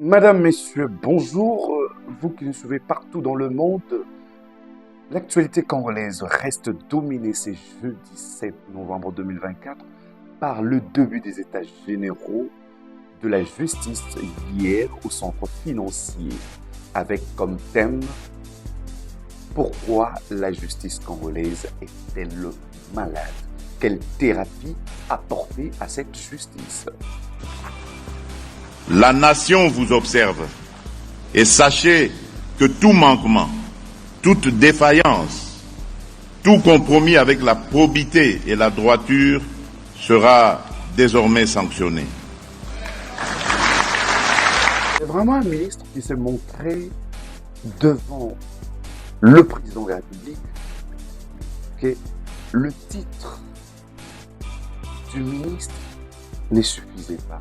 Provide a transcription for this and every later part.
Madame, Messieurs, bonjour. Vous qui nous suivez partout dans le monde, l'actualité congolaise reste dominée ce jeudi 7 novembre 2024 par le début des états généraux de la justice hier au centre financier avec comme thème pourquoi la justice congolaise est-elle malade? Quelle thérapie apporter à cette justice? La nation vous observe et sachez que tout manquement, toute défaillance, tout compromis avec la probité et la droiture sera désormais sanctionné. C'est vraiment un ministre qui s'est montré devant le président de la République que le titre du ministre ne suffisait pas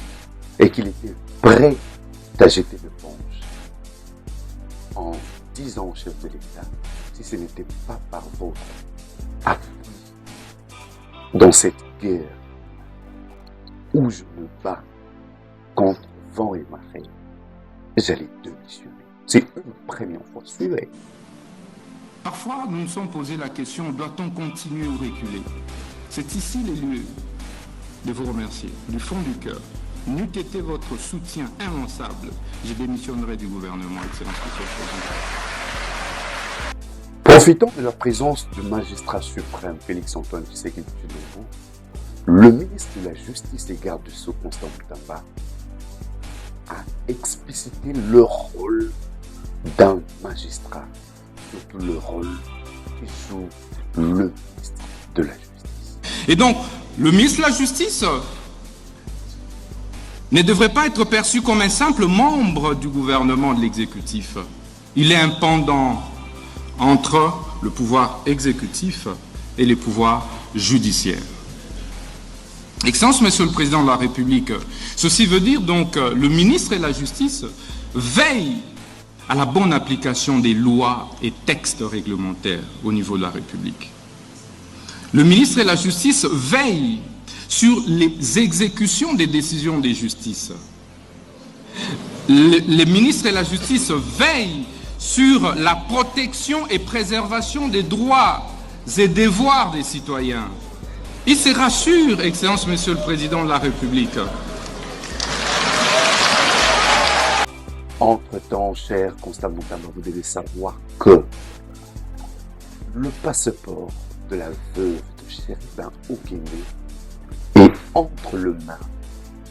et qu'il était prêt à jeter l'éponge en disant au chef de l'État, si ce n'était pas par votre appui dans cette guerre où je me bats contre vent et marée, j'allais démissionner. C'est une première fois. Suivez. Parfois, nous nous sommes posé la question, doit-on continuer ou reculer? C'est ici les lieux de vous remercier, du fond du cœur. N'eût été votre soutien immanquable, je démissionnerai du gouvernement, Excellence Monsieur le Président. Profitant de la présence du magistrat suprême Félix-Antoine Tshisekedi Tshilombo, le ministre de la Justice et garde du sceau Constant Mutamba a explicité le rôle d'un magistrat, surtout le rôle que joue le ministre de la Justice. Et donc, le ministre de la Justice ne devrait pas être perçu comme un simple membre du gouvernement de l'exécutif. Il est un pendant entre le pouvoir exécutif et les pouvoirs judiciaires. Excellence, Monsieur le Président de la République, ceci veut dire donc que le ministre de la Justice veille à la bonne application des lois et textes réglementaires au niveau de la République. Le ministre de la Justice veille sur les exécutions des décisions de justice. Les ministres de la Justice veillent sur la protection et préservation des droits et devoirs des citoyens. Il se rassure, Excellence, Monsieur le Président de la République. Entre-temps, cher Constant Mutamba, vous devez savoir que le passeport de la veuve de Chérubin Okende est entre les mains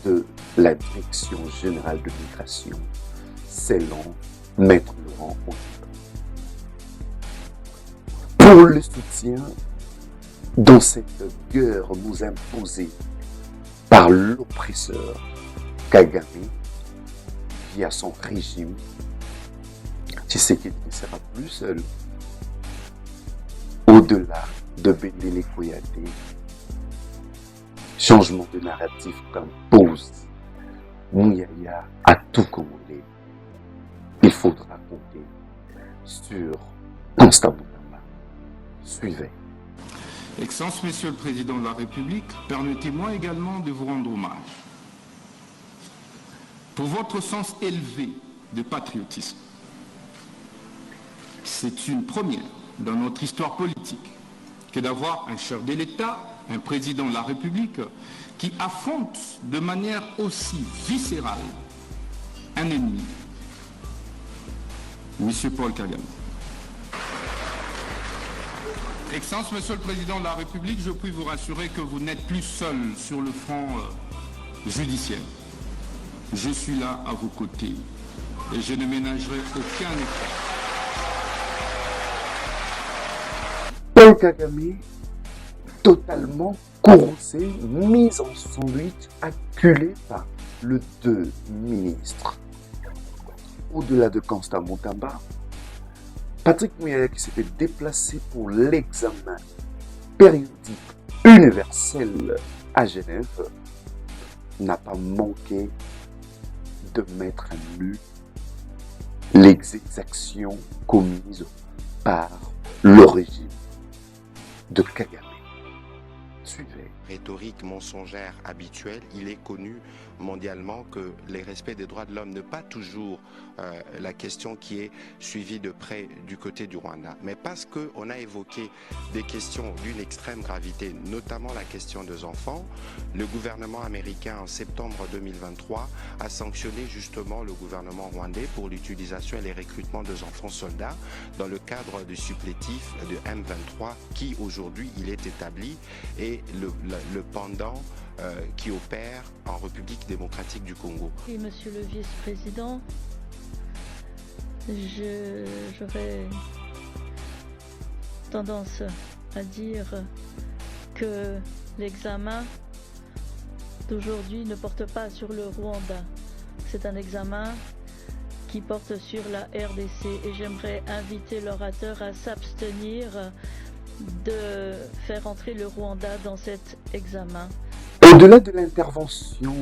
de la Direction générale de migration, selon Maître Laurent Ondimba. Pour le soutien dans cette guerre nous imposée par l'oppresseur Kagame via son régime, Tshisekedi ne sera plus seul. Au-delà de Bendele Koyate, changement de narratif qu'impose Mouyaya à tout Congolais, il faudra compter sur Constant Mutamba. Suivez. Excellence, Monsieur le Président de la République, permettez-moi également de vous rendre hommage pour votre sens élevé de patriotisme. C'est une première dans notre histoire politique que d'avoir un chef de l'État, un président de la République, qui affronte de manière aussi viscérale un ennemi, M. Paul Kagame. Excellence, Monsieur le Président de la République, je puis vous rassurer que vous n'êtes plus seul sur le front judiciaire. Je suis là à vos côtés et je ne ménagerai aucun effort. Paul Kagame, totalement courroucé, mis en sandwich, acculé par le deux ministres. Au-delà de Constant Mutamba, Patrick Mouyaya, qui s'était déplacé pour l'examen périodique universel à Genève, n'a pas manqué de mettre à nu les exactions commises par le régime de Kagame. Suivez. Rhétorique mensongère habituelle, il est connu mondialement que les respects des droits de l'homme n'est pas toujours la question qui est suivie de près du côté du Rwanda. Mais parce qu'on a évoqué des questions d'une extrême gravité, notamment la question des enfants, le gouvernement américain en septembre 2023 a sanctionné justement le gouvernement rwandais pour l'utilisation et les recrutements des enfants soldats dans le cadre du supplétif de M23 qui aujourd'hui il est établi et le pendant qui opère en République démocratique du Congo. Oui, monsieur le vice-président, j'aurais tendance à dire que l'examen d'aujourd'hui ne porte pas sur le Rwanda. C'est un examen qui porte sur la RDC et j'aimerais inviter l'orateur à s'abstenir de faire entrer le Rwanda dans cet examen. Au-delà de l'intervention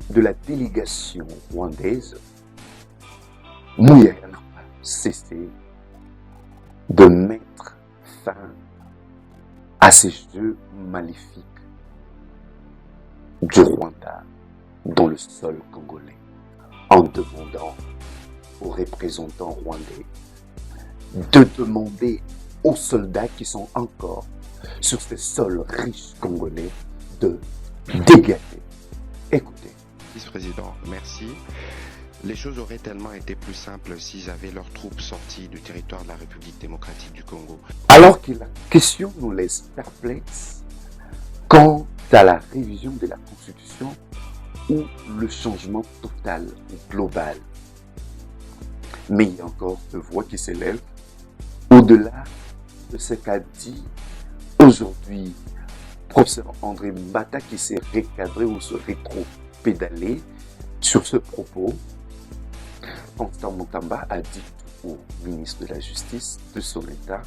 de la délégation rwandaise, Mouya n'a pas cessé de mettre fin à ces jeux maléfiques du Rwanda dans le sol congolais, en demandant aux représentants rwandais de demander aux soldats qui sont encore sur ces sols riches congolais de dégager. Écoutez. Vice-président, merci. Les choses auraient tellement été plus simples s'ils avaient leurs troupes sorties du territoire de la République démocratique du Congo. Alors que la question nous laisse perplexes quant à la révision de la Constitution ou le changement total ou global. Mais il y a encore deux voix qui s'élèvent au-delà de ce qu'a dit aujourd'hui professeur André Mbata qui s'est recadré ou se rétro-pédalé sur ce propos. Constant Mutamba a dit au ministre de la Justice de son État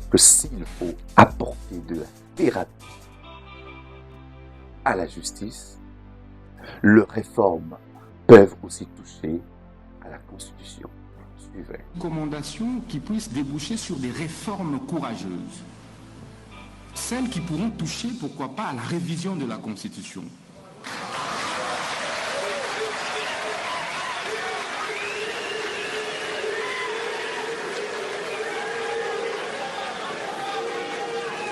que s'il faut apporter de la thérapie à la justice, les réformes peuvent aussi toucher à la Constitution. Suivez. Recommandations qui puissent déboucher sur des réformes courageuses. Celles qui pourront toucher, pourquoi pas, à la révision de la Constitution.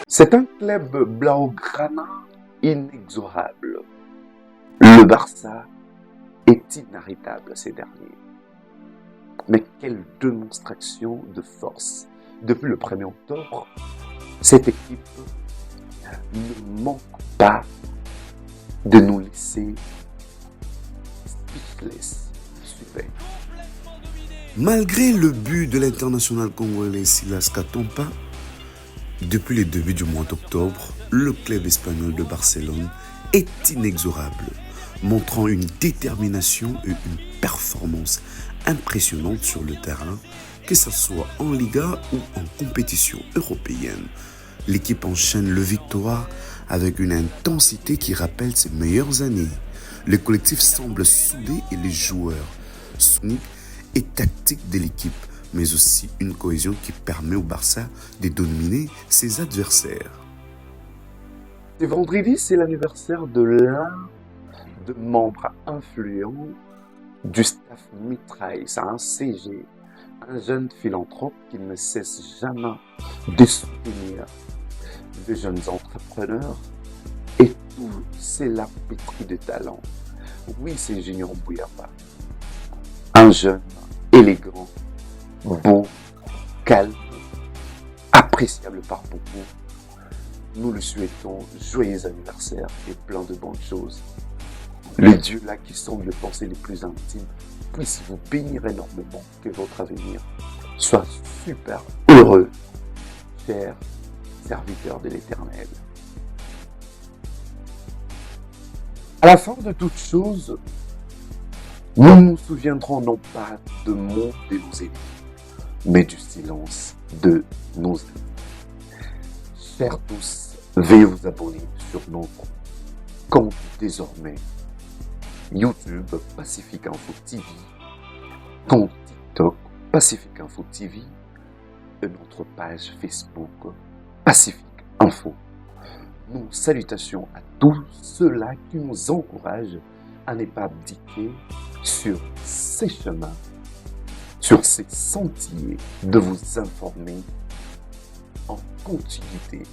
C'est un club blaugrana inexorable. Le Barça est inarrêtable ces derniers. Mais quelle démonstration de force. Depuis le 1er octobre, cette équipe ne manque pas de nous laisser speechless. Super. Malgré le but de l'international congolais Silas Katompa, depuis le début du mois d'octobre, le club espagnol de Barcelone est inexorable, montrant une détermination et une performance impressionnante sur le terrain, que ce soit en Liga ou en compétition européenne. L'équipe enchaîne le victoire avec une intensité qui rappelle ses meilleures années. Le collectif semble soudé et les joueurs soniques et tactiques de l'équipe, mais aussi une cohésion qui permet au Barça de dominer ses adversaires. Ce vendredi, c'est l'anniversaire de l'un des membres influents du staff Mitraille. C'est un CG, un jeune philanthrope qui ne cesse jamais de soutenir de jeunes entrepreneurs et tout cela pétri de talent. Oui, c'est Junior Bouyamba, un jeune élégant, beau, calme, appréciable par beaucoup. Nous lui souhaitons joyeux anniversaire et plein de bonnes choses. Le Dieu là qui sonde les pensées les plus intimes puisse vous bénir énormément, que votre avenir soit super heureux, chers serviteurs de l'Éternel. À la fin de toute chose, nous nous souviendrons non pas de mots de nos ennemis, mais du silence de nos amis. Chers tous, veuillez vous abonner sur notre compte désormais YouTube Pacifique Info TV, compte TikTok Pacifique Info TV et notre page Facebook Pacifique Info. nos salutations à tous ceux-là qui nous encouragent à ne pas abdiquer sur ces chemins, sur ces sentiers, de vous informer en continuité